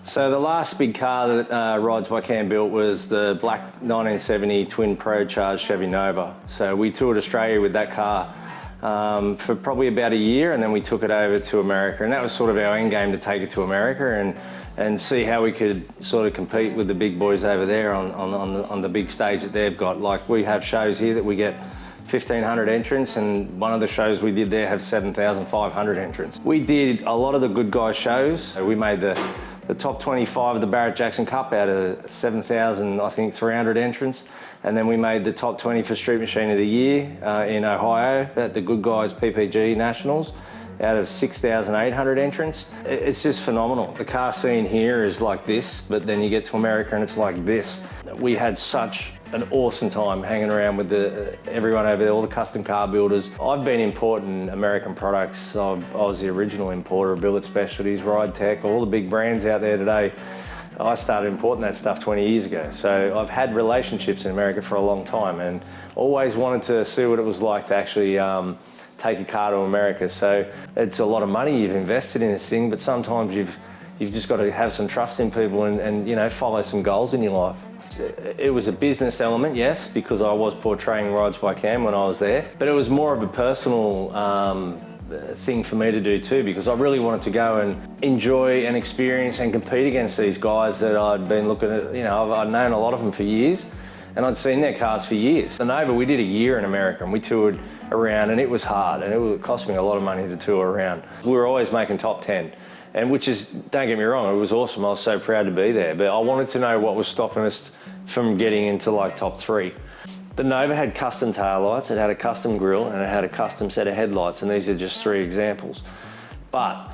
So the last big car that Rides By Kam built was the black 1970 twin pro-charged Chevy Nova. So we toured Australia with that car for probably about a year, and then we took it over to America, and that was sort of our end game, to take it to America and see how we could sort of compete with the big boys over there on the big stage that they've got. Like, we have shows here that we get 1,500 entrants, and one of the shows we did there have 7,500 entrants. We did a lot of the good guys shows. We made the top 25 of the Barrett-Jackson Cup out of 7,000, I think, 300 entrants. And then we made the top 20 for Street Machine of the Year in Ohio at the Good Guys PPG Nationals out of 6,800 entrants. It's just phenomenal. The car scene here is like this, but then you get to America and it's like this. We had such an awesome time hanging around with everyone over there, all the custom car builders. I've been importing American products. I was the original importer of Billet Specialties, Ride Tech, all the big brands out there today. I started importing that stuff 20 years ago. So I've had relationships in America for a long time and always wanted to see what it was like to actually take a car to America. So it's a lot of money you've invested in this thing, but sometimes you've just got to have some trust in people and you know, follow some goals in your life. It was a business element, yes, because I was portraying Rides By Kam when I was there, but it was more of a personal thing for me to do too, because I really wanted to go and enjoy and experience and compete against these guys that I'd been looking at. You know, I'd known a lot of them for years and I'd seen their cars for years. The Nova, we did a year in America and we toured around, and it was hard and it cost me a lot of money to tour around. We were always making top 10. And which is, don't get me wrong, it was awesome. I was so proud to be there, but I wanted to know what was stopping us from getting into like top 3. The Nova had custom taillights, it had a custom grille, and it had a custom set of headlights, and these are just 3 examples. But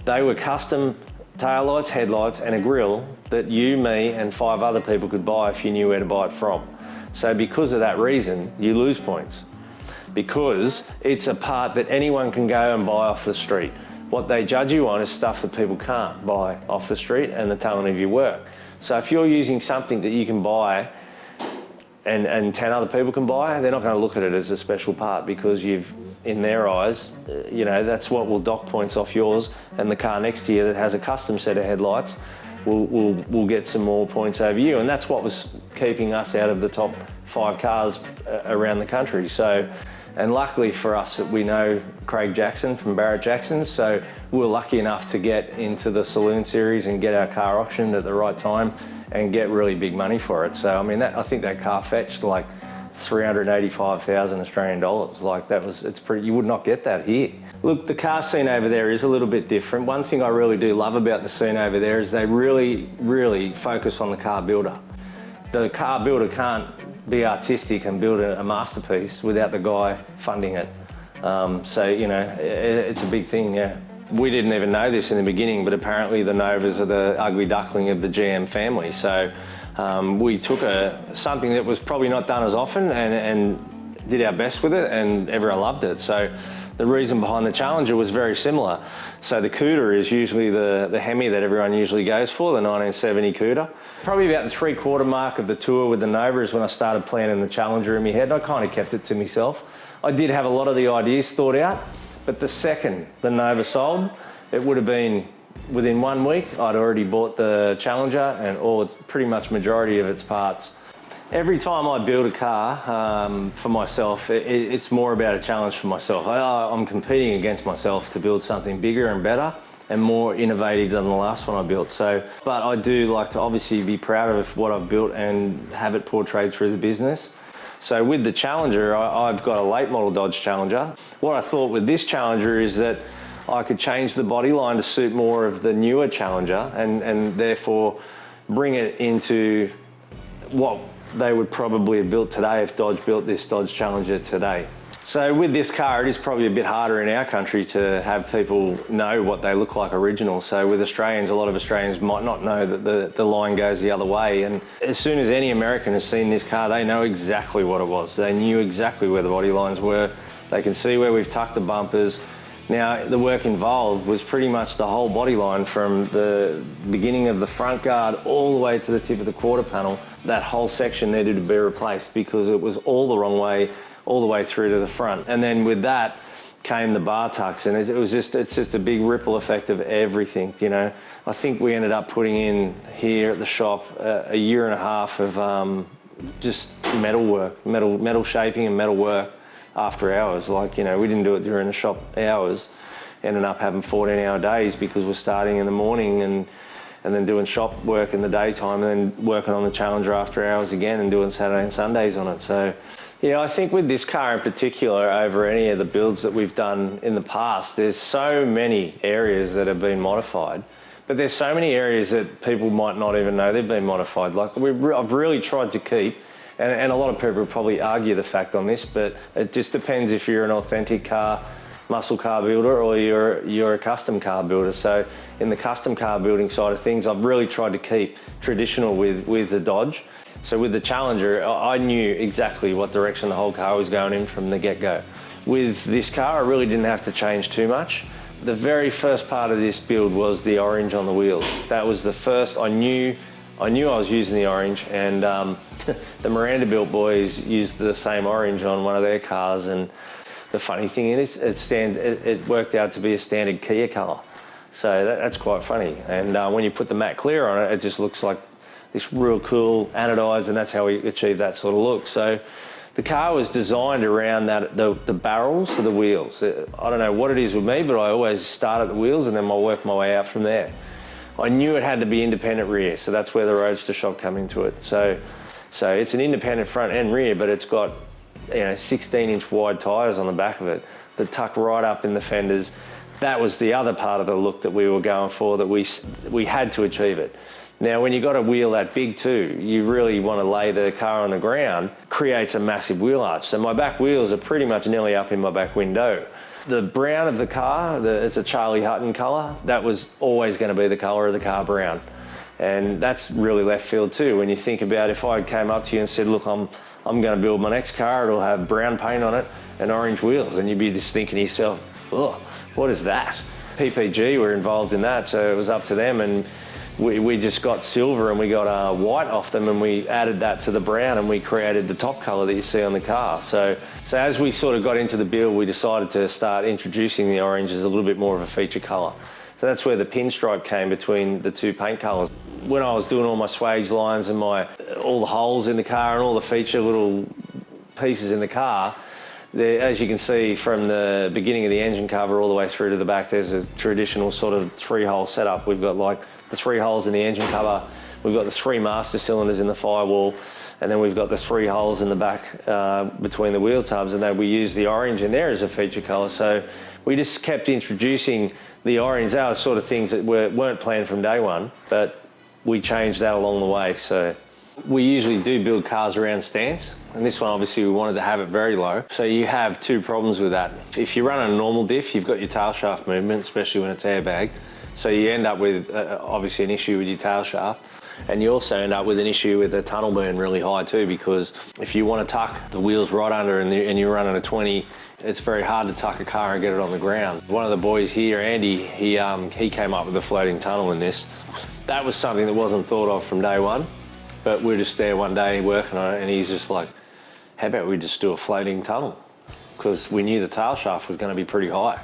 they were custom taillights, headlights, and a grille that you, me, and 5 other people could buy if you knew where to buy it from. So because of that reason, you lose points, because it's a part that anyone can go and buy off the street. What they judge you on is stuff that people can't buy off the street and the talent of your work. So if you're using something that you can buy and 10 other people can buy, they're not going to look at it as a special part, because you've, in their eyes, you know, that's what will dock points off yours, and the car next to you that has a custom set of headlights will get some more points over you. And that's what was keeping us out of the top 5 cars around the country. So. And luckily for us, we know Craig Jackson from Barrett-Jackson, so we were lucky enough to get into the Saloon Series and get our car auctioned at the right time and get really big money for it. So I mean, I think that car fetched like 385,000 Australian dollars. Like, it's pretty, you would not get that here. Look, the car scene over there is a little bit different. One thing I really do love about the scene over there is they really, really focus on the car builder. The car builder can't be artistic and build a masterpiece without the guy funding it. So, you know, it's a big thing, yeah. We didn't even know this in the beginning, but apparently the Novas are the ugly duckling of the GM family. So we took something that was probably not done as often and did our best with it, and everyone loved it. So the reason behind the Challenger was very similar. So the Cuda is usually the Hemi that everyone usually goes for, the 1970 Cuda. Probably about the 3/4 mark of the tour with the Nova is when I started planning the Challenger in my head. I kind of kept it to myself. I did have a lot of the ideas thought out, but the second the Nova sold, it would have been within 1 week, I'd already bought the Challenger and pretty much majority of its parts. Every time I build a car for myself, it's more about a challenge for myself. I'm competing against myself to build something bigger and better and more innovative than the last one I built. But I do like to obviously be proud of what I've built and have it portrayed through the business. So with the Challenger, I've got a late model Dodge Challenger. What I thought with this Challenger is that I could change the body line to suit more of the newer Challenger and therefore bring it into what they would probably have built today if Dodge built this Dodge Challenger today. So with this car, it is probably a bit harder in our country to have people know what they look like original. So with Australians, a lot of Australians might not know that the line goes the other way. And as soon as any American has seen this car, they know exactly what it was. They knew exactly where the body lines were. They can see where we've tucked the bumpers. Now, the work involved was pretty much the whole body line from the beginning of the front guard all the way to the tip of the quarter panel. That whole section needed to be replaced because it was all the wrong way all the way through to the front. And then with that came the bar tucks, and it's just a big ripple effect of everything, you know. I think we ended up putting in here at the shop a year and a half of just metal work, metal shaping and metal work after hours. Like, you know, we didn't do it during the shop hours. Ended up having 14-hour days because we're starting in the morning and then doing shop work in the daytime, and then working on the Challenger after hours again and doing Saturday and Sundays on it. So, you know, I think with this car in particular, over any of the builds that we've done in the past, there's so many areas that have been modified, but there's so many areas that people might not even know they've been modified. Like I've really tried to keep, and a lot of people will probably argue the fact on this, but it just depends if you're an authentic car, muscle car builder, or you're a custom car builder. So in the custom car building side of things, I've really tried to keep traditional with the Dodge. So with the Challenger, I knew exactly what direction the whole car was going in from the get-go. With this car, I really didn't have to change too much. The very first part of this build was the orange on the wheels. That was the first. I knew I was using the orange, and the Miranda built boys used the same orange on one of their cars. And the funny thing is, it worked out to be a standard Kia colour. So that's quite funny. And when you put the matte clear on it, it just looks like this real cool anodized, and that's how we achieved that sort of look. So the car was designed around that, the barrels to the wheels. I don't know what it is with me, but I always start at the wheels and then I'll work my way out from there. I knew it had to be independent rear, so that's where the Roadster shock come into it. So it's an independent front and rear, but it's got, you know, 16-inch wide tyres on the back of it that tuck right up in the fenders. That was the other part of the look that we were going for, that we had to achieve it. Now, when you got a wheel that big too, you really want to lay the car on the ground, creates a massive wheel arch. So my back wheels are pretty much nearly up in my back window. The brown of the car, it's a Charlie Hutton colour, that was always going to be the colour of the car, brown. And that's really left field too. When you think about, if I came up to you and said, look, I'm going to build my next car, it'll have brown paint on it and orange wheels, and you'd be just thinking to yourself, oh, what is that? PPG were involved in that, so it was up to them, and we just got silver and we got white off them, and we added that to the brown, and we created the top colour that you see on the car. So as we sort of got into the build, we decided to start introducing the orange as a little bit more of a feature colour. So that's where the pinstripe came between the two paint colours. When I was doing all my swage lines and all the holes in the car and all the feature little pieces in the car, as you can see from the beginning of the engine cover all the way through to the back, there's a traditional sort of 3-hole setup. We've got like the 3 holes in the engine cover, we've got the 3 master cylinders in the firewall, and then we've got the 3 holes in the back between the wheel tubs, and then we use the orange in there as a feature colour. So we just kept introducing the orange. They were sort of things that weren't planned from day one, but we changed that along the way. So we usually do build cars around stance, and this one obviously we wanted to have it very low. So you have 2 problems with that. If you run a normal diff, you've got your tail shaft movement, especially when it's airbagged. So you end up with obviously an issue with your tail shaft, and you also end up with an issue with the tunnel burn really high too, because if you want to tuck the wheels right under and you're running a 20, it's very hard to tuck a car and get it on the ground. One of the boys here, Andy, he came up with a floating tunnel in this. That was something that wasn't thought of from day one, but we're just there one day working on it, and he's just like, how about we just do a floating tunnel? Because we knew the tail shaft was going to be pretty high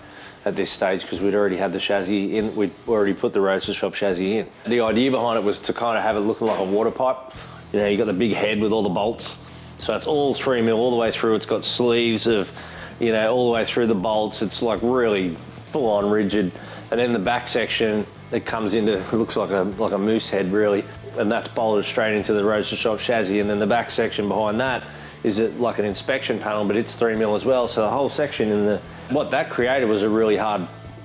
at this stage, because we'd already had the chassis in, we'd already put the Roadster shop chassis in. The idea behind it was to kind of have it looking like a water pipe. You know, you got the big head with all the bolts. So it's all 3mm all the way through. It's got sleeves of, you know, all the way through the bolts. It's like really full on rigid. And then the back section, it comes into, it looks like a moose head really. And that's bolted straight into the Roadster shop chassis. And then the back section behind that is like an inspection panel, but it's 3mm as well. So the whole section what that created was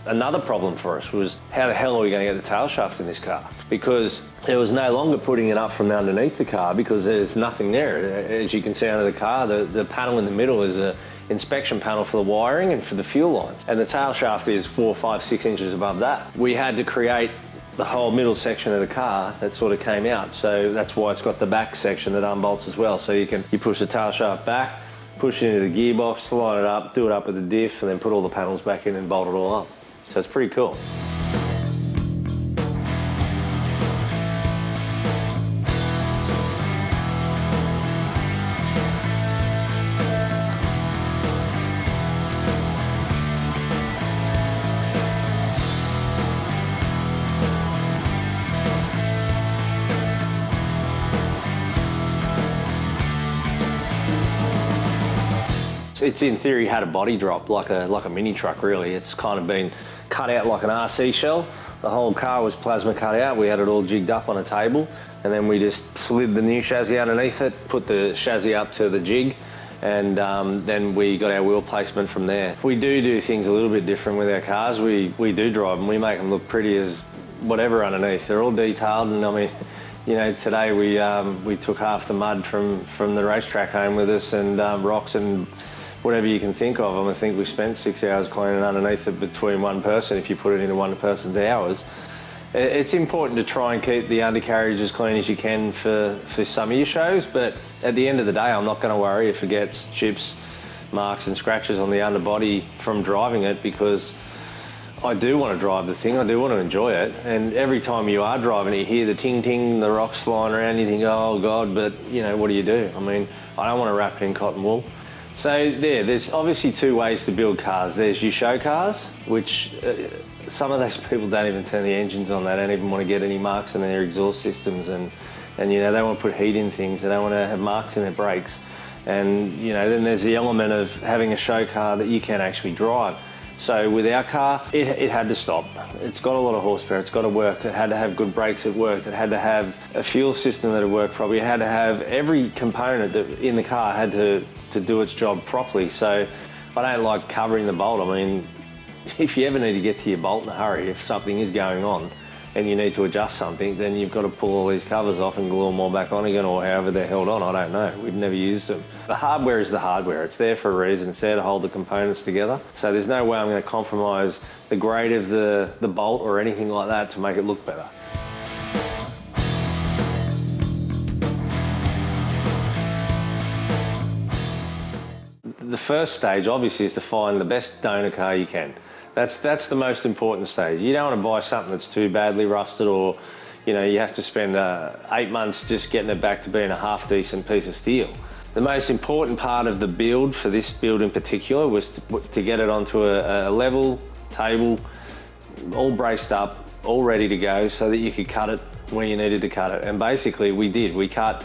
another problem for us was, how the hell are we going to get the tail shaft in this car? Because it was no longer putting it up from underneath the car, because there's nothing there. As you can see under the car, the panel in the middle is an inspection panel for the wiring and for the fuel lines. And the tail shaft is 4, 5, 6 inches above that. We had to create the whole middle section of the car that sort of came out. So that's why it's got the back section that unbolts as well. So you push the tail shaft back, push it into the gearbox, line it up, do it up with the diff, and then put all the panels back in and bolt it all up. So it's pretty cool. It's in theory had a body drop like a mini truck really. It's kind of been cut out like an RC shell. The whole car was plasma cut out. We had it all jigged up on a table, and then we just slid the new chassis underneath it, put the chassis up to the jig, and then we got our wheel placement from there. We do things a little bit different with our cars. We do drive them. We make them look pretty as whatever underneath. They're all detailed, and I mean, you know, today we took half the mud from the racetrack home with us, and rocks and whatever you can think of. I think we spent 6 hours cleaning underneath it between one person if you put it into one person's hours. It's important to try and keep the undercarriage as clean as you can for some of your shows, but at the end of the day, I'm not going to worry if it gets chips, marks and scratches on the underbody from driving it, because I do want to drive the thing, I do want to enjoy it, and every time you are driving it, you hear the ting-ting, the rocks flying around, you think, oh God, but you know, what do you do? I mean, I don't want to wrap it in cotton wool. So there's obviously two ways to build cars. There's your show cars, which some of those people don't even turn the engines on. They don't even want to get any marks in their exhaust systems, and you know, they want to put heat in things. They don't want to have marks in their brakes. And you know, then there's the element of having a show car that you can actually drive. So with our car, it had to stop. It's got a lot of horsepower, it's got to work, it had to have good brakes that worked, it had to have a fuel system that worked properly, it had to have every component that in the car had to do its job properly. So I don't like covering the bolt. I mean, if you ever need to get to your bolt in a hurry, if something is going on and you need to adjust something, then you've got to pull all these covers off and glue them all back on again, or however they're held on, I don't know. We've never used them. The hardware is the hardware. It's there for a reason. It's there to hold the components together. So there's no way I'm going to compromise the grade of the bolt or anything like that to make it look better. The first stage, obviously, is to find the best donor car you can. That's the most important stage. You don't want to buy something that's too badly rusted, or you know, you have to spend 8 months just getting it back to being a half-decent piece of steel. The most important part of the build, for this build in particular, was to get it onto a level table, all braced up, all ready to go, so that you could cut it when you needed to cut it. And basically we did. We cut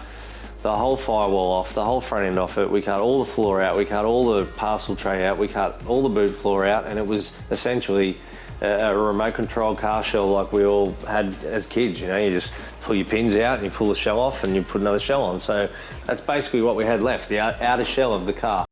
the whole firewall off, the whole front end off it, we cut all the floor out, we cut all the parcel tray out, we cut all the boot floor out, and it was essentially a remote control car shell like we all had as kids. You know, you just pull your pins out and you pull the shell off and you put another shell on. So that's basically what we had left, the outer shell of the car.